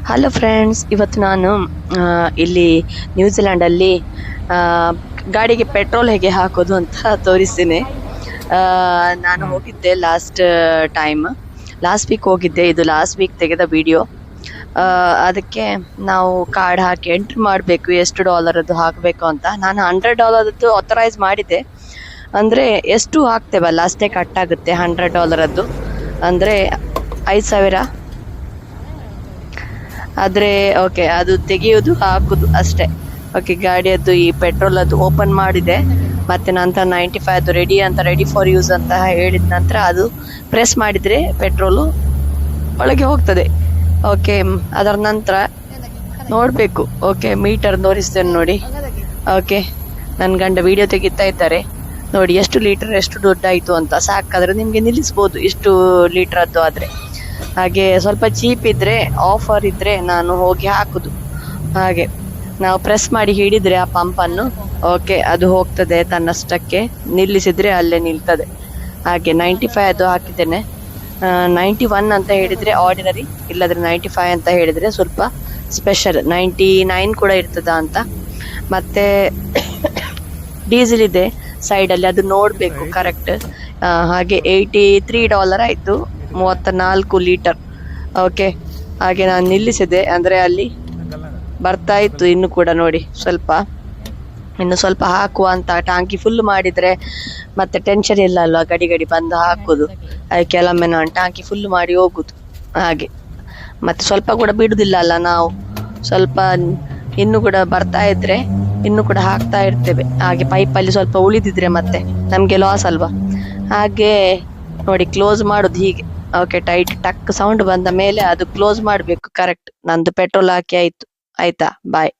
Hello friends, ಇವತ್ತು ನಾನು ಇಲ್ಲಿ ನ್ಯೂಜಿಲ್ಯಾಂಡಲ್ಲಿ ಗಾಡಿಗೆ ಪೆಟ್ರೋಲ್ ಹೇಗೆ ಹಾಕೋದು ಅಂತ ತೋರಿಸ್ತೀನಿ. ನಾನು ಹೋಗಿದ್ದೆ ಲಾಸ್ಟ್ ವೀಕ್ ಹೋಗಿದ್ದೆ. ಇದು ಲಾಸ್ಟ್ ವೀಕ್ ತೆಗೆದ ವಿಡಿಯೋ. ಅದಕ್ಕೆ ನಾವು ಕಾರ್ಡ್ ಹಾಕಿ ಎಂಟ್ರಿ ಮಾಡಬೇಕು, ಎಷ್ಟು $ಅದು ಹಾಕಬೇಕು ಅಂತ. ನಾನು $100 ಆಥರೈಸ್ ಮಾಡಿದ್ದೆ. ಅಂದರೆ ಎಷ್ಟು ಹಾಕ್ತೇವಲ್ಲ ಅಷ್ಟೇ ಕಟ್ ಆಗುತ್ತೆ. $100 ಅಂದರೆ 5,000. ಆದರೆ ಓಕೆ, ಅದು ತೆಗೆಯೋದು ಹಾಕೋದು ಅಷ್ಟೇ. ಓಕೆ, ಗಾಡಿಯದ್ದು ಈ ಪೆಟ್ರೋಲ್ ಅದು ಓಪನ್ ಮಾಡಿದೆ. ಮತ್ತೆ ನಂತರ 95 ಅದು ರೆಡಿ ಫಾರ್ ಯೂಸ್ ಅಂತ ಹೇಳಿದ ನಂತರ ಅದು ಪ್ರೆಸ್ ಮಾಡಿದರೆ ಪೆಟ್ರೋಲು ಒಳಗೆ ಹೋಗ್ತದೆ. ಓಕೆ, ಅದರ ನಂತರ ನೋಡಬೇಕು. ಓಕೆ, ಮೀಟರ್ ತೋರಿಸ್ತೇನೆ ನೋಡಿ. ಓಕೆ, ನನ್ನ ಗಂಡ ವಿಡಿಯೋ ತೆಗಿತಾ ಇದ್ದಾರೆ ನೋಡಿ, ಎಷ್ಟು ಲೀಟರ್ ಎಷ್ಟು ದುಡ್ಡಾಯಿತು ಅಂತ. ಸಾಕಾದರೆ ನಿಮಗೆ ನಿಲ್ಲಿಸ್ಬೋದು ಇಷ್ಟು ಲೀಟ್ರದ್ದು ಆದರೆ. ಹಾಗೆ ಸ್ವಲ್ಪ ಚೀಪ್ ಇದ್ದರೆ, ಆಫರ್ ಇದ್ದರೆ ನಾನು ಹೋಗಿ ಹಾಕುದು. ಹಾಗೆ ನಾವು ಪ್ರೆಸ್ ಮಾಡಿ ಹಿಡಿದ್ರೆ ಆ ಪಂಪನ್ನು, ಓಕೆ, ಅದು ಹೋಗ್ತದೆ ತನ್ನಷ್ಟಕ್ಕೆ. ನಿಲ್ಲಿಸಿದರೆ ಅಲ್ಲೇ ನಿಲ್ತದೆ. ಹಾಗೆ 95 ಅದು ಹಾಕಿದ್ದೇನೆ. 91 ಅಂತ ಹೇಳಿದರೆ ಆರ್ಡಿನರಿ, ಇಲ್ಲದ್ರೆ 95 ಅಂತ ಹೇಳಿದರೆ ಸ್ವಲ್ಪ ಸ್ಪೆಷಲ್. 99 ಕೂಡ ಇರ್ತದ ಅಂತ. ಮತ್ತೆ ಡೀಸೆಲ್ ಇದೆ ಸೈಡಲ್ಲಿ, ಅದು ನೋಡಬೇಕು ಕರೆಕ್ಟ್. ಹಾಗೆ $83 ಆಯಿತು, 34 ಲೀಟರ್. ಓಕೆ, ಹಾಗೆ ನಾನು ನಿಲ್ಲಿಸಿದೆ. ಅಂದರೆ ಅಲ್ಲಿ ಬರ್ತಾ ಇತ್ತು ಇನ್ನು ಕೂಡ ನೋಡಿ, ಇನ್ನು ಸ್ವಲ್ಪ ಹಾಕುವ ಅಂತ. ಟಾಂಕಿ ಫುಲ್ ಮಾಡಿದರೆ ಮತ್ತೆ ಟೆನ್ಷನ್ ಇಲ್ಲ ಅಲ್ವಾ, ಗಡಿ ಬಂದು ಹಾಕೋದು. ಅದಕ್ಕೆ ಕೆಲವೊಮ್ಮೆ ನಾನು ಟಾಂಕಿ ಫುಲ್ ಮಾಡಿ ಹೋಗುದು. ಹಾಗೆ ಮತ್ತೆ ಸ್ವಲ್ಪ ಕೂಡ ಬಿಡುದಿಲ್ಲ ಅಲ್ಲ ನಾವು. ಸ್ವಲ್ಪ ಇನ್ನು ಕೂಡ ಬರ್ತಾ ಇದ್ರೆ ಇನ್ನು ಕೂಡ ಹಾಕ್ತಾ ಇರ್ತೇವೆ. ಹಾಗೆ ಪೈಪಲ್ಲಿ ಸ್ವಲ್ಪ ಉಳಿದಿದ್ರೆ ಮತ್ತೆ ನಮಗೆ ಲಾಸ್ ಅಲ್ವಾ. ಹಾಗೆ ನೋಡಿ, ಕ್ಲೋಸ್ ಮಾಡೋದು ಹೀಗೆ. ಓಕೆ, ಟೈಟ್ ಟಕ್ ಸೌಂಡ್ ಬಂದ ಮೇಲೆ ಅದು ಕ್ಲೋಸ್ ಮಾಡಬೇಕು ಕರೆಕ್ಟ್. ನಂದು ಪೆಟ್ರೋಲ್ ಹಾಕಿ ಆಯ್ತು. ಆಯ್ತಾ, ಬಾಯ್.